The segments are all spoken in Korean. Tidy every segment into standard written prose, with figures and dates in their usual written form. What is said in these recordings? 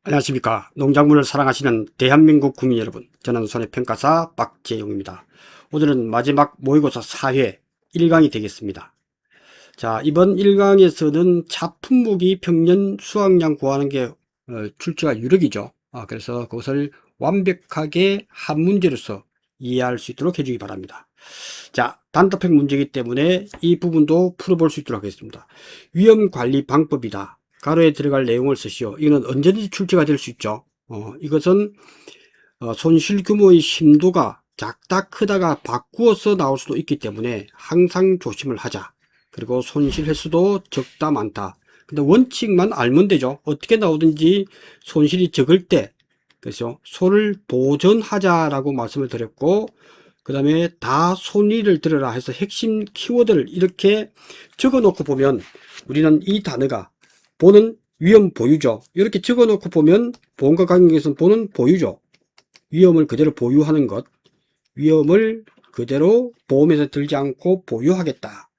안녕하십니까. 농작물을 사랑하시는 대한민국 국민 여러분, 저는 손해평가사 박재용입니다. 오늘은 마지막 모의고사 4회 1강이 되겠습니다. 자, 이번 1강에서는 차품목이 평년 수확량 구하는 게 출제가 유력이죠. 그래서 그것을 완벽하게 한 문제로서 이해할 수 있도록 해주기 바랍니다. 자, 단답형 문제이기 때문에 이 부분도 풀어볼 수 있도록 하겠습니다. 위험관리 방법이다. 가로에 들어갈 내용을 쓰시오. 이거는 언제든지 출제가 될 수 있죠. 이것은 손실 규모의 심도가 작다 크다가 바꾸어서 나올 수도 있기 때문에 항상 조심을 하자. 그리고 손실 횟수도 적다 많다. 근데 원칙만 알면 되죠. 어떻게 나오든지 손실이 적을 때, 그래서 소를 보전하자라고 말씀을 드렸고, 그 다음에 다 손의를 들어라 해서 핵심 키워드를 이렇게 적어 놓고 보면 우리는 이 단어가 보는 위험 보유죠. 이렇게 적어 놓고 보면 보험과 관계에서는 보는 보유죠. 위험을 그대로 보유하는 것, 위험을 그대로 보험에서 들지 않고 보유하겠다.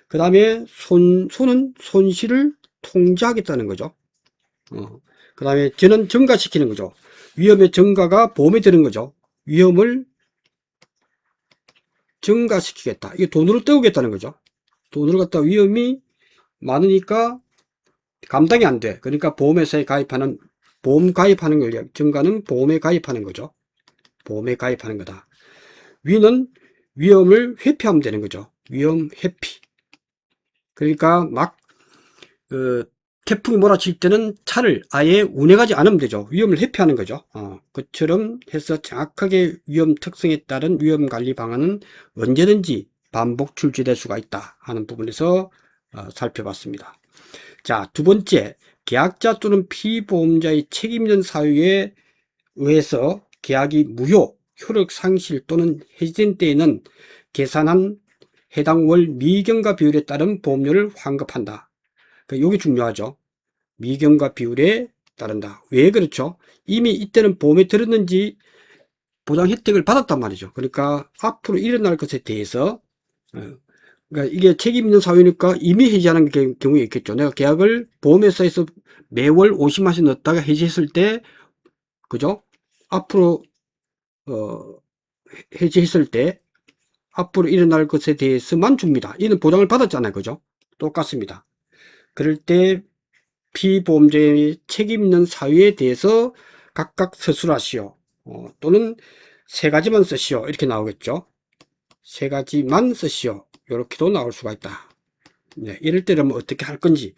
그 다음에 손은 손실을 통제하겠다는 거죠. 그 다음에 저는 증가시키는 거죠. 위험의 증가가 보험에 드는 거죠. 위험을 증가시키겠다. 이게 돈으로 때우겠다는 거죠. 돈으로 갖다 위험이 많으니까 감당이 안 돼. 그러니까 보험회사에 가입하는, 보험 가입하는 걸 증가는 보험에 가입하는 거죠. 보험에 가입하는 거다. 위는 위험을 회피하면 되는 거죠. 위험 회피. 그러니까 막 태풍이 몰아칠 때는 차를 아예 운행하지 않으면 되죠. 위험을 회피하는 거죠. 그처럼 해서 정확하게 위험 특성에 따른 위험 관리 방안은 언제든지 반복 출제될 수가 있다 하는 부분에서 살펴봤습니다. 자, 두 번째, 계약자 또는 피보험자의 책임 있는 사유에 의해서 계약이 무효, 효력 상실 또는 해지된 때에는 계산한 해당 월 미경과 비율에 따른 보험료를 환급한다. 이게 중요하죠. 미경과 비율에 따른다. 왜 그렇죠? 이미 이때는 보험에 들었는지 보장 혜택을 받았단 말이죠. 그러니까 앞으로 일어날 것에 대해서 그러니까 이게 책임 있는 사유니까 이미 해지하는 경우에 있겠죠. 내가 계약을 보험회사에서 매월 50만씩 넣었다가 해지했을 때, 그죠? 앞으로 해지했을 때 앞으로 일어날 것에 대해서만 줍니다. 이는 보장을 받았잖아요. 그죠? 똑같습니다. 그럴 때 피보험자의 책임 있는 사유에 대해서 각각 서술하시오. 또는 세 가지만 쓰시오. 이렇게 나오겠죠. 세 가지만 쓰시오. 이렇게도 나올 수가 있다. 네, 이럴 때는 어떻게 할 건지.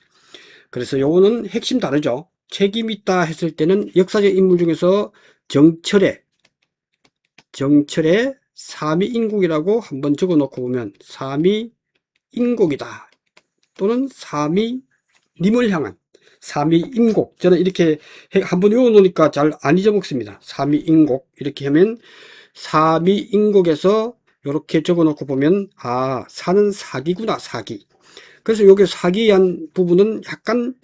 그래서 요거는 핵심 다르죠. 책임 있다 했을 때는 역사적 인물 중에서 정철의 삼위인국이라고 한번 적어 놓고 보면 삼위인국이다. 또는 삼위님을 향한 삼위인국. 저는 이렇게 한번 외워 놓으니까 잘 안 잊어먹습니다. 삼위인국. 이렇게 하면 삼위인국에서 이렇게 적어 놓고 보면 사는 사기구나, 사기. 그래서 여기 사기한 부분은 약간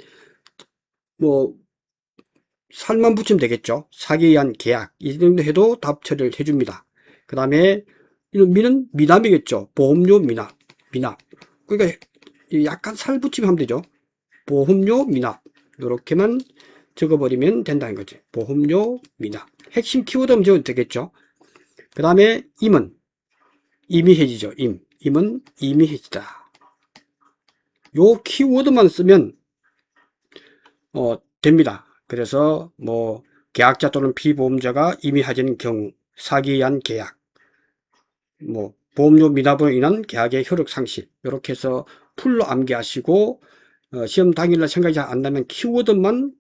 살만 붙이면 되겠죠. 사기에 의한 계약 이 정도 해도 답 처리를 해줍니다. 그 다음에 미는 미납이겠죠. 보험료 미납. 그러니까 약간 살 붙이면 하면 되죠. 보험료 미납 이렇게만 적어버리면 된다는 거죠. 보험료 미납. 핵심 키워드만 적어도 되겠죠. 그 다음에 임은 이미 해지죠. 임은 이미 해지다. 요 키워드만 쓰면 됩니다. 그래서 계약자 또는 피보험자가 이미 해진 경우 사기에 의한 계약, 보험료 미납으로 인한 계약의 효력 상실 이렇게 해서 풀로 암기하시고 시험 당일날 생각이 잘 안 나면 키워드만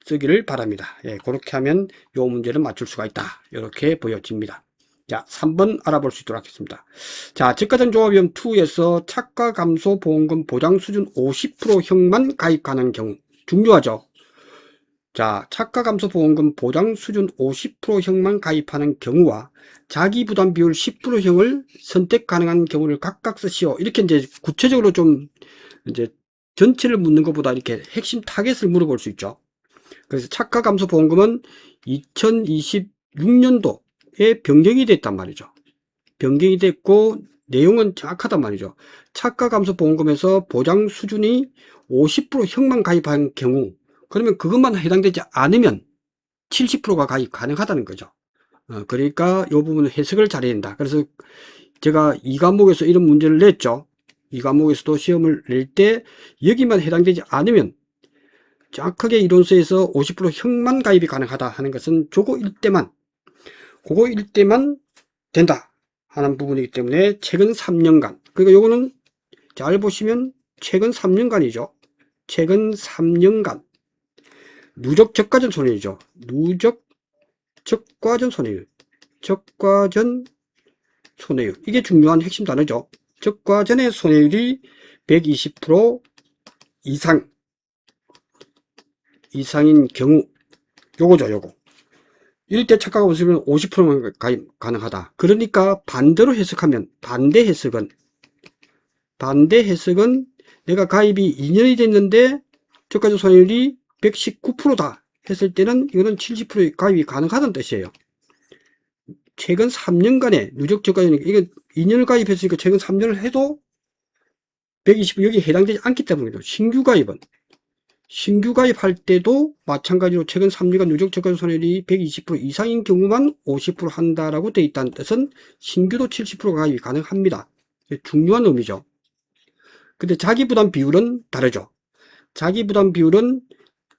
쓰기를 바랍니다. 예, 그렇게 하면 이 문제는 맞출 수가 있다. 이렇게 보여집니다. 자, 3번 알아볼 수 있도록 하겠습니다. 자, 저가전 조합위험 2에서 차가 감소 보험금 보장 수준 50%형만 가입 가능한 경우 중요하죠. 자, 차가 감소 보험금 보장 수준 50%형만 가입하는 경우와 자기 부담 비율 10%형을 선택 가능한 경우를 각각 쓰시오. 이렇게 이제 구체적으로 좀 이제 전체를 묻는 것보다 이렇게 핵심 타겟을 물어볼 수 있죠. 그래서 차가 감소 보험금은 2026년도에 변경이 됐단 말이죠. 변경이 됐고 내용은 정확하단 말이죠. 차가 감소 보험금에서 보장 수준이 50%형만 가입한 경우 그러면 그것만 해당되지 않으면 70%가 가입 가능하다는 거죠. 그러니까 이 부분은 해석을 잘해야 된다. 그래서 제가 이 과목에서 이런 문제를 냈죠. 이 과목에서도 시험을 낼 때 여기만 해당되지 않으면 정확하게 이론서에서 50% 형만 가입이 가능하다 하는 것은 그거 일때만 된다 하는 부분이기 때문에 최근 3년간, 그러니까 요거는 잘 보시면 최근 3년간이죠. 최근 3년간 누적 적과전 손해율이죠. 누적 적과전 손해율, 적과전 손해율, 이게 중요한 핵심 단어죠. 적과전의 손해율이 120% 이상인 경우, 요거죠. 요거 이럴 때 착각하고 있으면 50%만 가입 가능하다. 그러니까 반대로 해석하면, 반대 해석은 내가 가입이 2년이 됐는데 적과전 손해율이 119%다 했을 때는 이거는 70%의 가입이 가능하다는 뜻이에요. 최근 3년간의 누적 적과전, 이거 2년을 가입했으니까 최근 3년을 해도 120 여기에 해당되지 않기 때문이죠. 신규 가입할 때도 마찬가지로 최근 3년간 누적 적과전 손해율이 120% 이상인 경우만 50% 한다라고 되어 있다는 뜻은 신규도 70% 가입이 가능합니다. 중요한 의미죠. 근데 자기부담 비율은 다르죠. 자기부담 비율은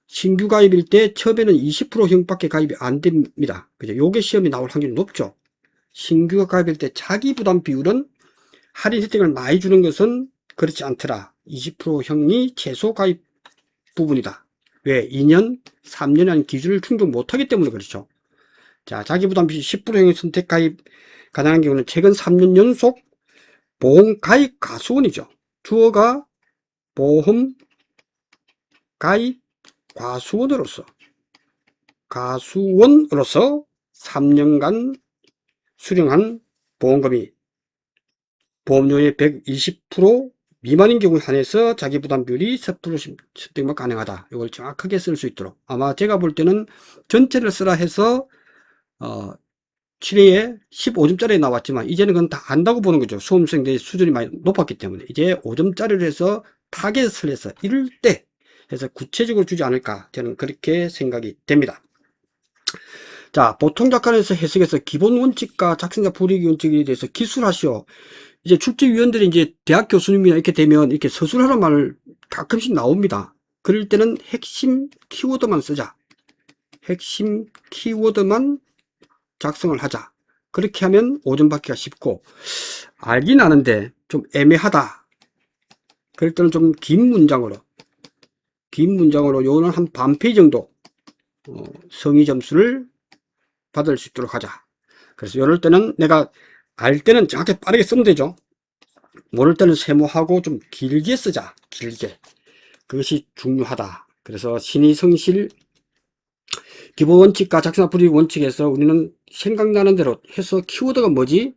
신규 가입일 때 처음에는 20%형밖에 가입이 안 됩니다. 그죠? 요게 시험에 나올 확률이 높죠. 신규 가입일 때 자기부담 비율은 할인 혜택을 많이 주는 것은 그렇지 않더라. 20%형이 최소 가입 부분이다. 왜? 2년, 3년이라는 기준을 충족 못하기 때문에 그렇죠. 자, 자기부담 비율 10%형의 선택 가입 가능한 경우는 최근 3년 연속 보험 가입 가수원이죠. 주어가 보험 가입 가수원으로서 3년간 수령한 보험금이 보험료의 120% 미만인 경우에 한해서 자기부담 비율이 10% 선택만 가능하다. 이걸 정확하게 쓸 수 있도록, 아마 제가 볼 때는 전체를 쓰라 해서 7회에 15점짜리 나왔지만 이제는 그건 다 안다고 보는 거죠. 수험생들의 수준이 많이 높았기 때문에 이제 5점짜리를 해서 타겟을 해서 이럴 때 해서 구체적으로 주지 않을까, 저는 그렇게 생각이 됩니다. 자, 보통 작가에서 해석에서 기본 원칙과 작성자 불이익 원칙에 대해서 기술하시오. 이제 출제위원들이 이제 대학 교수님이나 이렇게 되면 이렇게 서술하는 말 가끔씩 나옵니다. 그럴 때는 핵심 키워드만 쓰자. 핵심 키워드만 작성을 하자. 그렇게 하면 5점 받기가 쉽고, 알긴 아는데 좀 애매하다. 그럴 때는 좀 긴 문장으로 요는 한 반 페이지 정도 성의 점수를 받을 수 있도록 하자. 그래서 이럴 때는 내가 알 때는 정확히 빠르게 쓰면 되죠. 모를 때는 세모하고 좀 길게 쓰자. 길게. 그것이 중요하다. 그래서 신의성실 기본 원칙과 작성자 불이익 원칙에서 우리는 생각나는 대로 해서 키워드가 뭐지?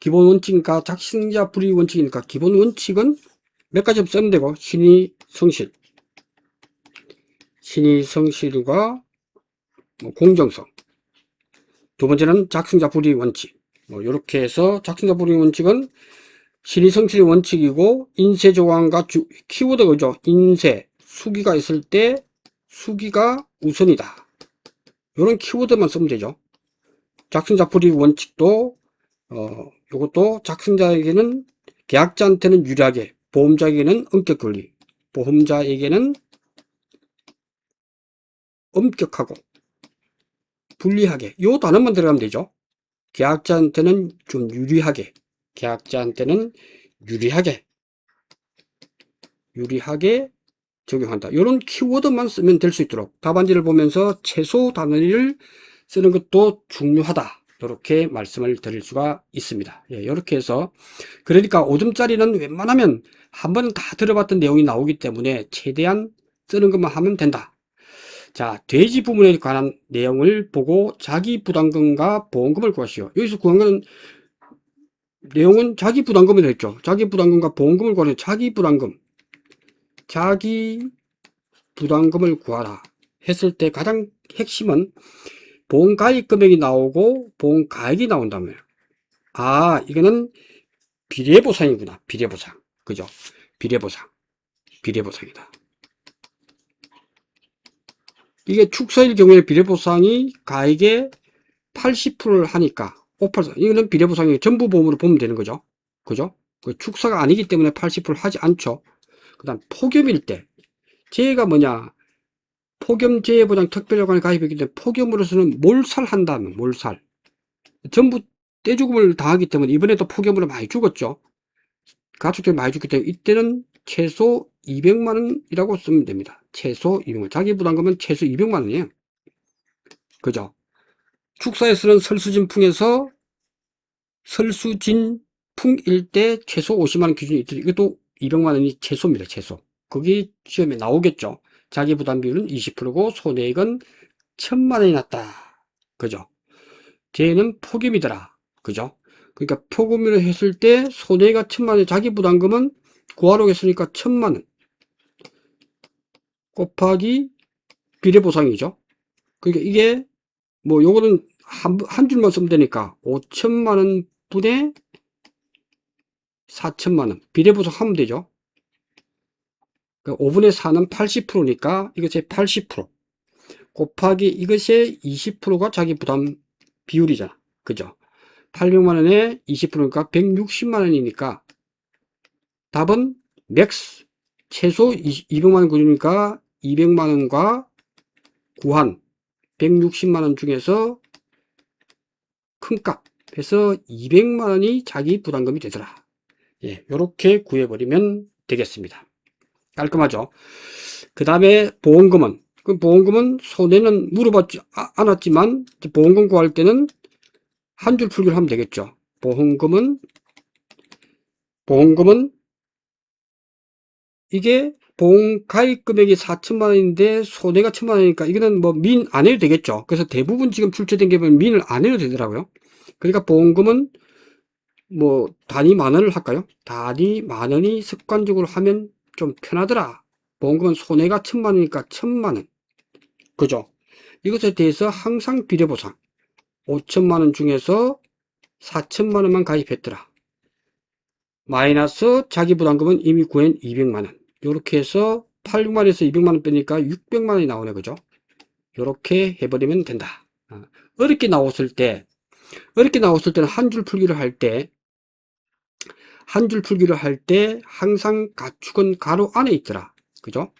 기본 원칙과 작성자 불이익 원칙이니까 기본 원칙은 몇 가지 쓰면 되고, 신의성실과 공정성. 두 번째는 작성자 불이익 원칙. 이렇게 해서 작성자 불이익 원칙은 신의성실의 원칙이고, 인쇄 조항과 키워드가 그죠? 인쇄, 수기가 있을 때 수기가 우선이다. 이런 키워드만 쓰면 되죠. 작성자 불이익 원칙도 이것도 작성자에게는, 계약자한테는 유리하게, 보험자에게는 엄격 권리, 보험자에게는 엄격하고 불리하게, 요 단어만 들어가면 되죠. 계약자한테는 좀 유리하게, 적용한다. 이런 키워드만 쓰면 될 수 있도록 답안지를 보면서 최소 단위를 쓰는 것도 중요하다. 이렇게 말씀을 드릴 수가 있습니다. 예, 이렇게 해서, 그러니까 5점짜리는 웬만하면 한 번은 다 들어봤던 내용이 나오기 때문에 최대한 쓰는 것만 하면 된다. 자, 돼지 부분에 관한 내용을 보고 자기 부담금과 보험금을 구하시오. 여기서 구한 것은 내용은 자기 부담금이 됐죠. 자기 부담금과 보험금을 구하는 자기 부담금을 구하라 했을 때 가장 핵심은 보험 가입 금액이 나오고 보험 가액이 나온다면, 아, 이거는 비례보상이구나. 비례보상. 그죠? 비례보상이다. 이게 축사일 경우에 비례보상이 가액의 80%를 하니까 584 이거는 비례보상이 전부 보험으로 보면 되는 거죠. 그죠? 그 축사가 아니기 때문에 80%를 하지 않죠. 그 다음 폭염일 때 재해가 뭐냐, 폭염재해보장 특별요건에 가입했기 때문에 폭염으로서는 몰살한다면 몰살 전부 떼죽음을 당하기 때문에 이번에도 폭염으로 많이 죽었죠. 가축들이 많이 죽기 때문에 이때는 최소 200만원이라고 쓰면 됩니다. 최소 200만원. 자기 부담금은 최소 200만원이에요. 그죠? 축사에서는 설수진풍에서 설수진풍일 때 최소 50만원 기준이 있더니 이것도 200만원이 최소입니다. 최소. 거기 시험에 나오겠죠. 자기 부담 비율은 20%고 손해액은 1000만원이 났다. 그죠? 재해는 폭염이더라. 그죠? 그러니까 폭염으로 했을 때 손해가 1000만원, 자기 부담금은 구하라고 했으니까 1000만원 곱하기 비례보상이죠. 그러니까 이게 뭐 요거는 한 줄만 쓰면 되니까 5천만원 분의 4천만원 비례보상 하면 되죠. 그러니까 5분의 4는 80%니까 이것의 80% 곱하기 이것의 20%가 자기 부담 비율이잖아. 그죠? 800만원에 20%니까 160만원이니까 답은 맥스 최소 200만원 구주니까 200만원과 구한 160만원 중에서 큰 값 해서 200만원이 자기 부담금이 되더라. 예, 요렇게 구해버리면 되겠습니다. 깔끔하죠? 그 다음에 보험금은, 그 보험금은 손해는 물어봤지 않았지만 보험금 구할 때는 한 줄 풀기를 하면 되겠죠. 보험금은 이게 보험 가입 금액이 4천만원인데 손해가 1000만원이니까 이거는 뭐 민 안 해도 되겠죠. 그래서 대부분 지금 출제된 게 보면 민을 안 해도 되더라고요. 그러니까 보험금은 뭐 단위 만원을 할까요? 단위 만원이 습관적으로 하면 좀 편하더라. 보험금은 손해가 1000만원이니까 1000만원. 그죠? 이것에 대해서 항상 비례보상 5천만원 중에서 4천만원만 가입했더라. 마이너스 자기부담금은 이미 구한 200만원. 요렇게 해서 86만원에서 200만원 빼니까 600만원이 나오네. 그죠? 요렇게 해버리면 된다. 어렵게 나왔을 때는 한 줄 풀기를 할 때 항상 가축은 가로 안에 있더라. 그죠?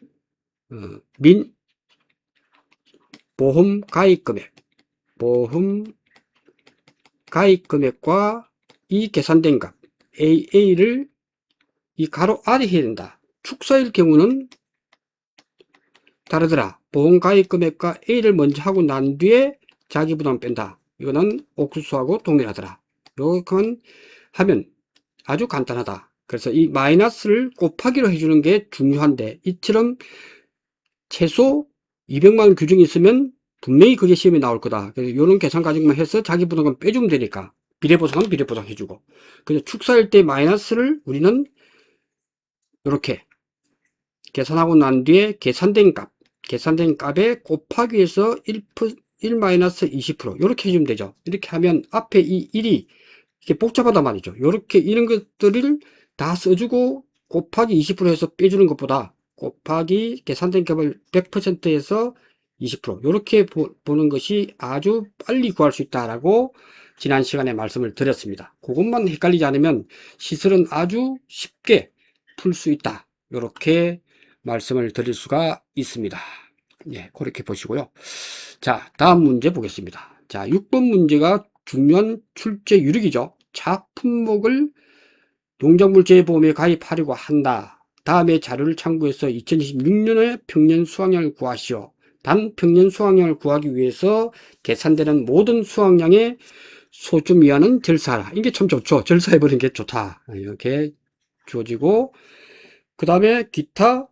민 보험 가입 금액과 이 계산된 값 AA를 이 가로 아래 해야 된다. 축사일 경우는 다르더라. 보험 가입 금액과 A를 먼저 하고 난 뒤에 자기 부담 뺀다. 이거는 옥수수하고 동일하더라. 이렇게 하면 아주 간단하다. 그래서 이 마이너스를 곱하기로 해주는 게 중요한데 이처럼 최소 200만원 규정이 있으면 분명히 그게 시험에 나올 거다. 그래서 이런 계산 가지고만 해서 자기 부담금 빼주면 되니까 비례보상은 비례보상 해주고, 그래서 축사일 때 마이너스를 우리는 이렇게 계산하고 난 뒤에 계산된 값에 곱하기 해서 1-20% 이렇게 해주면 되죠. 이렇게 하면 앞에 이 1이 이게 복잡하단 말이죠. 이렇게 이런 것들을 다 써주고 곱하기 20% 해서 빼주는 것보다 곱하기 계산된 값을 100%에서 20% 이렇게 보는 것이 아주 빨리 구할 수 있다라고 지난 시간에 말씀을 드렸습니다. 그것만 헷갈리지 않으면 시설은 아주 쉽게 풀 수 있다. 이렇게 말씀을 드릴 수가 있습니다. 예, 그렇게 보시고요. 자, 다음 문제 보겠습니다. 자, 6번 문제가 중요한 출제 유력이죠. 자품목을 농작물재해보험에 가입하려고 한다. 다음에 자료를 참고해서 2026년에 평년 수확량을 구하시오. 단 평년 수확량을 구하기 위해서 계산되는 모든 수확량의 소주미화는 절사하라. 이게 참 좋죠. 절사해버리는 게 좋다. 이렇게 주어지고, 그 다음에 기타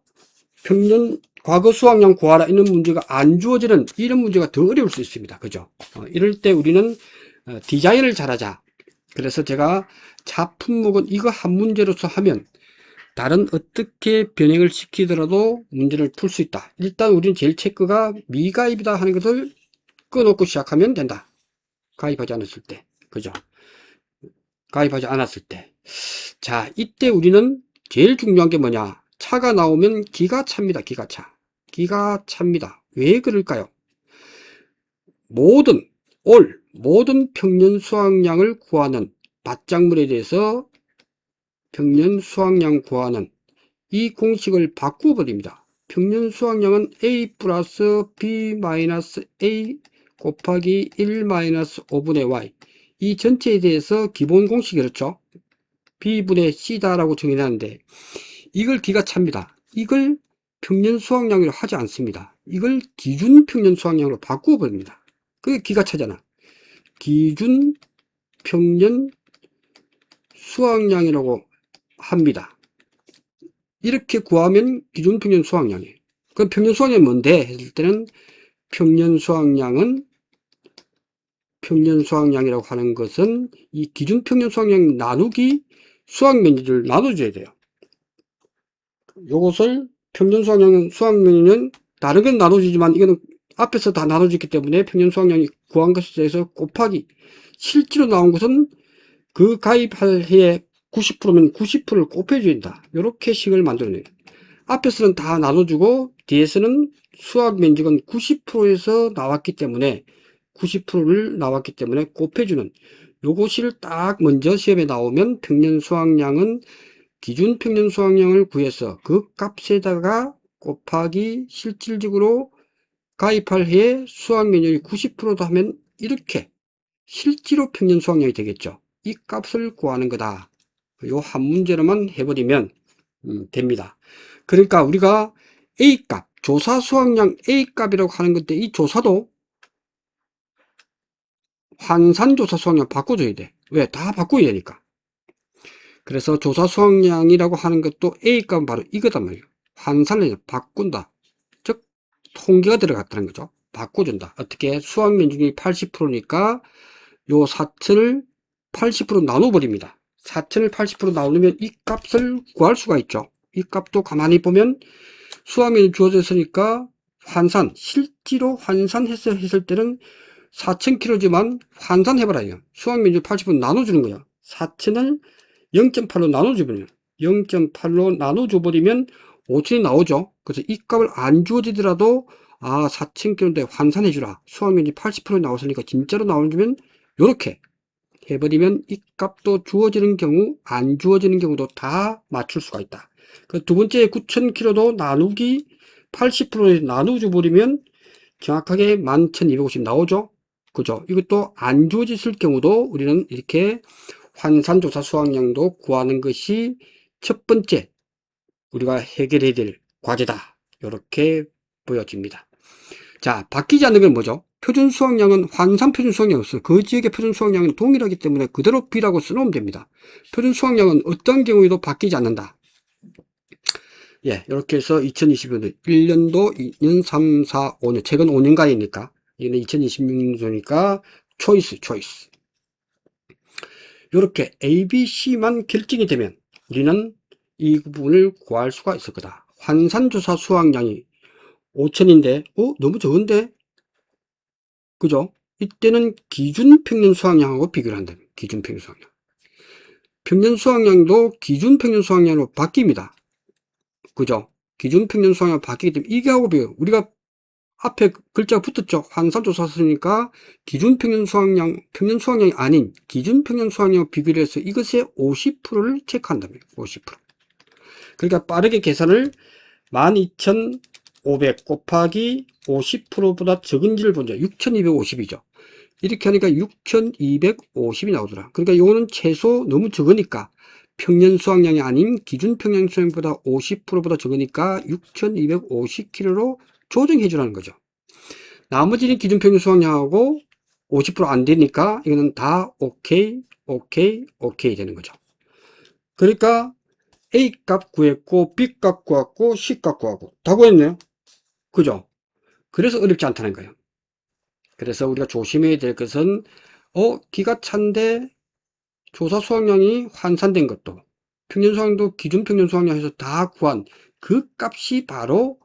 평년 과거 수확량 구하라 이런 문제가 안 주어지는 이런 문제가 더 어려울 수 있습니다. 그죠? 이럴 때 우리는 디자인을 잘하자. 그래서 제가 자품목은 이거 한 문제로서 하면 다른 어떻게 변형을 시키더라도 문제를 풀 수 있다. 일단 우리는 제일 체크가 미가입이다 하는 것을 꺼놓고 시작하면 된다. 가입하지 않았을 때. 그죠? 가입하지 않았을 때. 자, 이때 우리는 제일 중요한 게 뭐냐? 차가 나오면 기가 찹니다. 기가 찹니다. 왜 그럴까요? 모든 평년 수확량을 구하는 밭작물에 대해서 평년 수확량 구하는 이 공식을 바꾸어 버립니다. 평년 수확량은 A 플러스 B 마이너스 A 곱하기 1 마이너스 5분의 Y, 이 전체에 대해서 기본 공식이 그렇죠. B분의 C다 라고 정의하는데, 이걸 기가 찹니다. 이걸 평년 수확량으로 하지 않습니다. 이걸 기준 평년 수확량으로 바꾸어 버립니다. 그게 기가 차잖아. 기준 평년 수확량이라고 합니다. 이렇게 구하면 기준 평년 수확량이에요. 그 평년 수확량이 뭔데 했을 때는, 평년 수확량이라고 하는 것은 이 기준 평년 수확량 나누기 수확 면적을 나눠줘야 돼요. 요것을 평년 수확량은, 수확 면적은 다른 건 나눠주지만 이거는 앞에서 다 나눠졌기 때문에 평년 수확량이 구한 것에 대해서 곱하기, 실제로 나온 것은 그 가입할 해에 90%면 90%를 곱해줘야 된다. 이렇게 식을 만들어내요. 앞에서는 다 나눠주고 뒤에서는 수확 면적은 90%에서 나왔기 때문에 90%를 나왔기 때문에 곱해주는, 요것을 딱 먼저 시험에 나오면 평년 수확량은 기준 평년 수확량을 구해서 그 값에다가 곱하기 실질적으로 가입할 해에 수확 면적이 90%다 하면 이렇게 실제로 평년 수확량이 되겠죠. 이 값을 구하는 거다. 요 한 문제로만 해버리면 됩니다. 그러니까 우리가 A값, 조사 수확량 A값이라고 하는 건데, 이 조사도 환산조사 수확량 바꿔줘야 돼. 왜? 다 바꿔야 되니까. 그래서 조사 수확량이라고 하는 것도 A값은 바로 이거단 말이에요. 환산을 바꾼다. 즉 통계가 들어갔다는 거죠. 바꿔준다. 어떻게? 수확 면적이 80%니까 요 4천을 80% 나눠버립니다. 4천을 80% 나누면 이 값을 구할 수가 있죠. 이 값도 가만히 보면 수확면이 주어져 있으니까 환산, 실제로 환산해서 했을 때는 4,000kg지만 환산해봐라요. 수확면적 80% 나눠주는 거야. 4,000을 0.8로 나눠줘버리면, 0.8로 나눠줘버리면 5,000이 나오죠. 그래서 이 값을 안 주어지더라도, 4,000kg인데 환산해주라. 수확면적 80% 나왔으니까 진짜로 나와주면, 요렇게 해버리면 이 값도 주어지는 경우, 안 주어지는 경우도 다 맞출 수가 있다. 그 두 번째 9,000kg도 나누기 80%에 나누어 버리면 정확하게 11,250 나오죠. 그죠? 이것도 안 주어졌을 경우도 우리는 이렇게 환산조사 수확량도 구하는 것이 첫 번째 우리가 해결해야 될 과제다. 이렇게 보여집니다. 자, 바뀌지 않는 건 뭐죠? 표준 수확량은 환산 표준 수확량이 없어요. 그 지역의 표준 수확량은 동일하기 때문에 그대로 B라고 써놓으면 됩니다. 표준 수확량은 어떤 경우에도 바뀌지 않는다. 예, 이렇게 해서 2020년도 1년도, 2년, 3, 4, 5년, 최근 5년간이니까, 이는 2026년도니까 초이스. 이렇게 A, B, C만 결정이 되면 우리는 이 부분을 구할 수가 있을 거다. 환산조사 수확량이 5천인데, 너무 적은데? 그죠? 이때는 기준 평년 수확량하고 비교를 한다. 기준 평년 수확량. 평년 수확량도 기준 평년 수확량으로 바뀝니다. 그죠? 기준 평년 수확량 바뀌기 때문에 이게 하고 비교. 우리가 앞에 글자가 붙었죠. 환산조사 쓰니까 기준 평년 수확량이 아닌 기준 평년 수확량을 비교를 해서 이것의 50%를 체크한답니다. 50%. 그러니까 빠르게 계산을 12,500 곱하기 50%보다 적은지를 본다. 6,250이죠. 이렇게 하니까 6,250이 나오더라. 그러니까 이거는 최소 너무 적으니까 평년 수확량이 아닌 기준 평년 수확량보다 50%보다 적으니까 6,250kg로 조정해 주라는 거죠. 나머지는 기준 평균 수확량하고 50% 안 되니까 이거는 다 오케이 되는 거죠. 그러니까 A 값 구했고 B 값 구했고 C 값 구하고 다 구했네요. 그죠? 그래서 어렵지 않다는 거예요. 그래서 우리가 조심해야 될 것은 기가 찬데 조사 수확량이 환산된 것도, 평년 수확량도 기준 평년 수확량에서 다 구한 그 값이 바로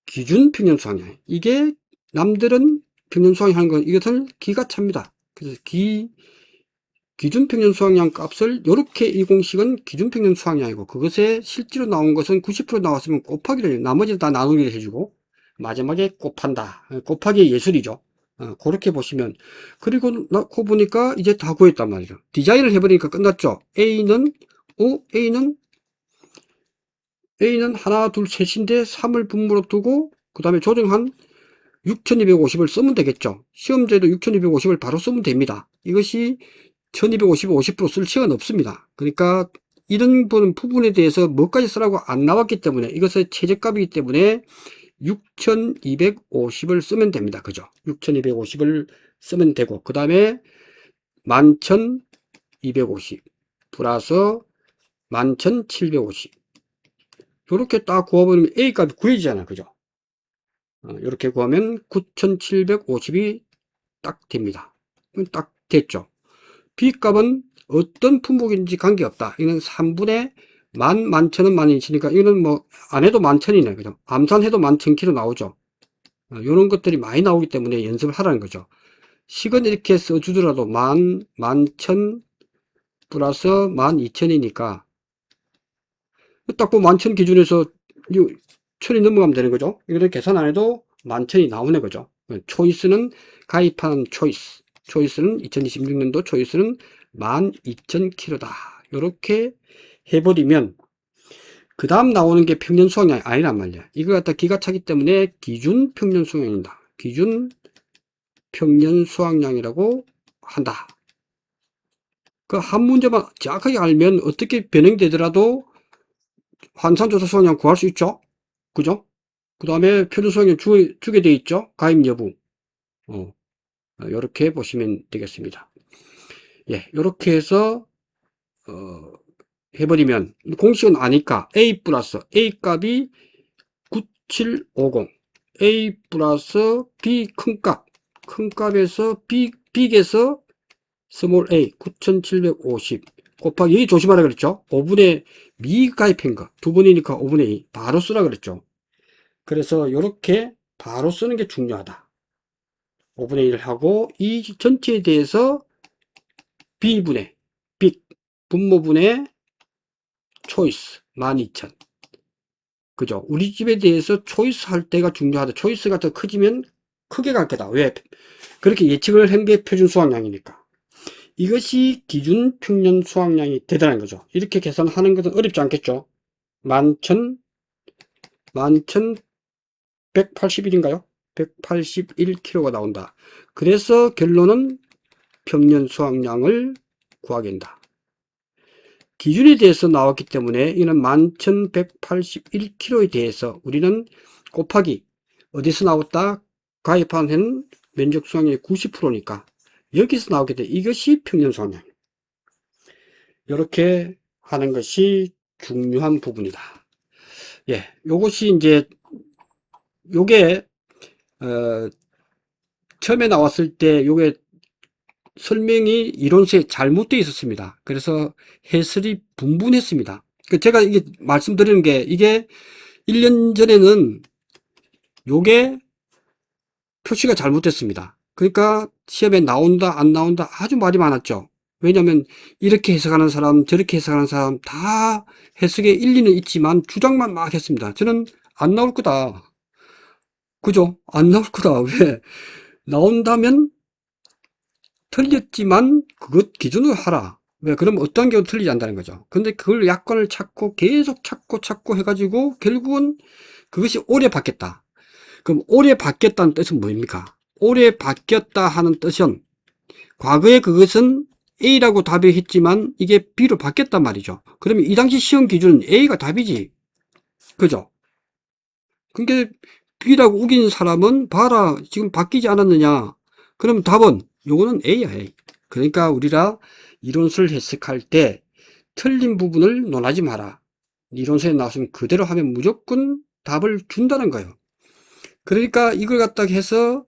기준 평년 수확량. 이게 남들은 평년 수확량 하는 건 이것을 기가 찹니다. 그래서 기준 평년 수확량 값을 이렇게, 이 공식은 기준 평년 수확량이고 그것에 실제로 나온 것은 90% 나왔으면 곱하기를 해요. 나머지는 다 나누기를 해주고, 마지막에 곱한다. 곱하기 예술이죠. 그렇게 보시면, 그리고 그 보니까 이제 다 구했단 말이죠. 디자인을 해버리니까 끝났죠. A는 하나, 둘, 셋인데 3을 분모로 두고, 그 다음에 조정한 6250을 쓰면 되겠죠. 시험제도 6250을 바로 쓰면 됩니다. 이것이 1250을 50%쓸 시간 없습니다. 그러니까 이런 부분에 대해서 뭐까지 쓰라고 안 나왔기 때문에, 이것의 최저값이기 때문에 6250을 쓰면 됩니다. 그죠? 6250을 쓰면 되고, 그 다음에 11250 플러스 11750 이렇게 딱 구해버리면 A 값이 구해지잖아. 그죠? 이렇게 구하면 9750이 딱 됩니다. 딱 됐죠. B 값은 어떤 품목인지 관계없다. 이거는 3분의 11,000원 12,000이니까 이거는 뭐 안 해도 11,000이네. 그죠? 암산해도 11,000kg 나오죠. 이런 것들이 많이 나오기 때문에 연습을 하라는 거죠. 식은 이렇게 써주더라도 11,000 플러스 12,000이니까 딱 보면 11,000 기준에서 1,000이 넘어가면 되는 거죠. 이거를 계산 안 해도 11,000이 나오는 거죠. 초이스는 가입한 초이스는 2026년도 초이스는 12,000kg다. 이렇게 해버리면 그 다음 나오는 게 평년 수확량이 아니란 말이야. 이거 갖다 기가 차기 때문에 기준 평년 수확량이다. 기준 평년 수확량이라고 한다. 그 한 문제만 정확하게 알면 어떻게 변형되더라도 환산조사 수확량 구할 수 있죠. 그죠? 그 다음에 평년 수확량 주게 돼 있죠. 가입 여부. 이렇게 보시면 되겠습니다. 예, 이렇게 해서 해버리면 공식은 아니까 A 플러스 A 값이 9750 A 플러스 B 큰 값에서 빅에서 스몰 a 9750 곱하기 여기 조심하라 그랬죠. 5분의 미가입한 거 2분이니까 5분의 2 바로 쓰라 그랬죠. 그래서 이렇게 바로 쓰는 게 중요하다. 5분의 1을 하고 이 전체에 대해서 B분의 빅 분모분의 초이스 12,000 그죠? 우리 집에 대해서 초이스 할 때가 중요하다. 초이스가 더 커지면 크게 갈 거다. 왜? 그렇게 예측을 한 게 표준 수확량이니까. 이것이 기준 평년 수확량이 되더라는 거죠. 이렇게 계산하는 것은 어렵지 않겠죠. 11,181인가요? 181kg가 나온다. 그래서 결론은 평년 수확량을 구하게 된다. 기준에 대해서 나왔기 때문에 이는 11,181kg에 대해서 우리는 곱하기 어디서 나왔다? 가입한 면적 수확량이 90%니까 여기서 나오게 돼. 이것이 평년 수확량. 이렇게 하는 것이 중요한 부분이다. 예, 요것이 이제 요게 처음에 나왔을 때 요게 설명이 이론서에 잘못되어 있었습니다. 그래서 해설이 분분했습니다. 제가 이게 말씀드리는 게 이게 1년 전에는 요게 표시가 잘못됐습니다. 그러니까 시험에 나온다 안 나온다 아주 말이 많았죠. 왜냐하면 이렇게 해석하는 사람 저렇게 해석하는 사람 다 해석에 일리는 있지만 주장만 막 했습니다. 저는 안 나올 거다. 그죠? 안 나올 거다. 왜? 나온다면 틀렸지만 그것 기준으로 하라. 왜? 그러면 어떤 경우 틀리지 않다는 거죠. 근데 그걸 약관을 찾고 계속 찾고 해가지고 결국은 그것이 오래 바뀌었다. 그럼 오래 바뀌었다는 뜻은 뭡니까? 오래 바뀌었다 하는 뜻은 과거에 그것은 A라고 답했지만 이게 B로 바뀌었단 말이죠. 그러면 이 당시 시험 기준은 A가 답이지. 그죠? 그러니까 B라고 우기는 사람은 봐라 지금 바뀌지 않았느냐. 그럼 답은 요거는 A야 A. 그러니까 우리가 이론서를 해석할 때 틀린 부분을 논하지 마라. 이론서에 나왔으면 그대로 하면 무조건 답을 준다는 거예요. 그러니까 이걸 갖다가 해서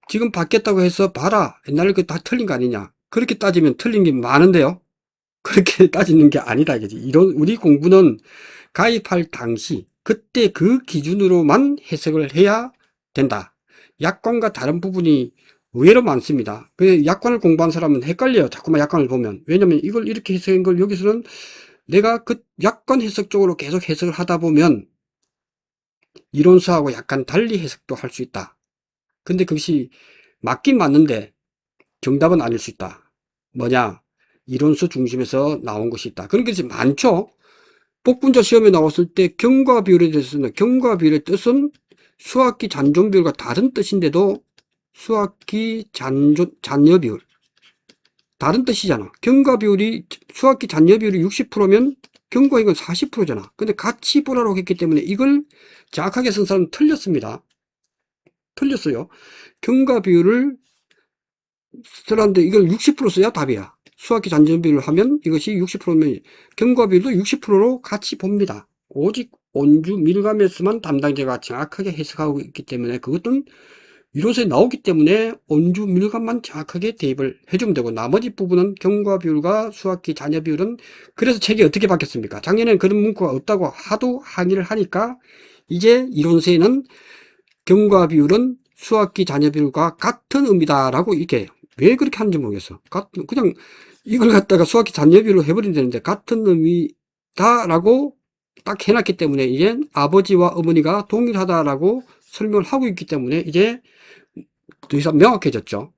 지금 바뀌었다고 해서 봐라 옛날에 그 다 틀린 거 아니냐. 그렇게 따지면 틀린 게 많은데요. 그렇게 따지는 게 아니다 이거지. 이런 우리 공부는 가입할 당시 그때 그 기준으로만 해석을 해야 된다. 약관과 다른 부분이 의외로 많습니다. 약관을 공부한 사람은 헷갈려요. 자꾸만 약관을 보면. 왜냐면 이걸 이렇게 해석한 걸 여기서는 내가 그 약관 해석 쪽으로 계속 해석을 하다 보면 이론수하고 약간 달리 해석도 할 수 있다. 근데 그것이 맞긴 맞는데 정답은 아닐 수 있다. 뭐냐? 이론수 중심에서 나온 것이 있다. 그런 것이 많죠? 복분자 시험에 나왔을 때 경과 비율에 대해서는 경과 비율의 뜻은 수학기 잔존 비율과 다른 뜻인데도 수학기 잔여 비율 다른 뜻이잖아. 경과 비율이 수학기 잔여 비율이 60%면 경과 이건 40%잖아. 근데 같이 보라고 했기 때문에 이걸 정확하게 쓴 사람은 틀렸습니다. 틀렸어요. 경과 비율을 쓰라는데 이걸 60% 써야 답이야. 수학기 잔여 비율을 하면 이것이 60%면 경과 비율도 60%로 같이 봅니다. 오직 온주 밀감에서만 담당자가 정확하게 해석하고 있기 때문에 그것은 이론서에 나오기 때문에 온주 밀감만 정확하게 대입을 해주면 되고 나머지 부분은 경과 비율과 수학기 잔여 비율은 그래서 책이 어떻게 바뀌었습니까? 작년에는 그런 문구가 없다고 하도 항의를 하니까 이제 이론서에는 경과 비율은 수학기 잔여 비율과 같은 의미다라고 이렇게 왜 그렇게 하는지 모르겠어. 그냥 이걸 갖다가 수학기 잔여 비율로 해버리면 되는데 같은 의미다라고 딱 해놨기 때문에 이제 아버지와 어머니가 동일하다라고 설명을 하고 있기 때문에 이제 더 이상 명확해졌죠.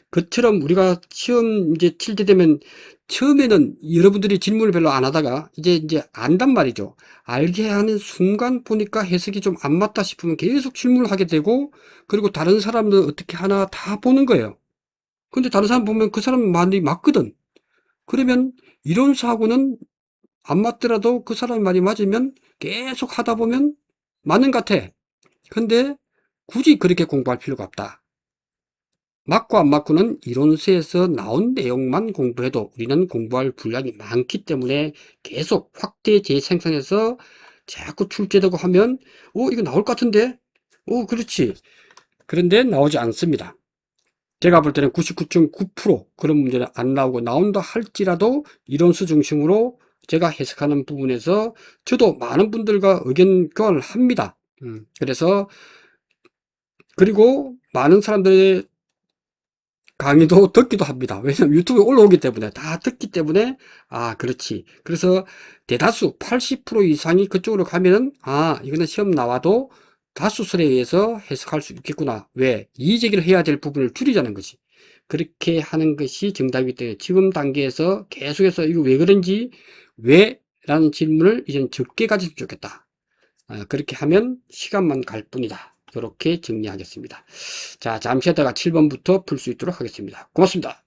그처럼 우리가 시험 이제 칠 때 되면 처음에는 여러분들이 질문을 별로 안 하다가 이제 안단 말이죠. 알게 하는 순간 보니까 해석이 좀 안 맞다 싶으면 계속 질문을 하게 되고 그리고 다른 사람들 어떻게 하나 다 보는 거예요. 근데 다른 사람 보면 그 사람 말이 맞거든. 그러면 이론수하고는 안 맞더라도 그 사람의 말이 맞으면 계속 하다 보면 맞는 것 같아. 근데 굳이 그렇게 공부할 필요가 없다. 맞고 안 맞고는 이론서에서 나온 내용만 공부해도 우리는 공부할 분량이 많기 때문에 계속 확대 재생산해서 자꾸 출제되고 하면 이거 나올 것 같은데? 그렇지. 그런데 나오지 않습니다. 제가 볼 때는 99.9% 그런 문제는 안 나오고 나온다 할지라도 이론수 중심으로 제가 해석하는 부분에서 저도 많은 분들과 의견 교환을 합니다. 그래서 그리고 많은 사람들의 강의도 듣기도 합니다. 왜냐면 유튜브에 올라오기 때문에 다 듣기 때문에 그렇지. 그래서 대다수 80% 이상이 그쪽으로 가면은 이거는 시험 나와도 다수설에 의해서 해석할 수 있겠구나. 왜? 이의제기를 해야 될 부분을 줄이자는 것이. 그렇게 하는 것이 정답이기 때문에 지금 단계에서 계속해서 이거 왜 그런지 왜? 라는 질문을 이제는 적게 가졌으면 좋겠다. 그렇게 하면 시간만 갈 뿐이다. 이렇게 정리하겠습니다. 자, 잠시 하다가 7번부터 풀 수 있도록 하겠습니다. 고맙습니다.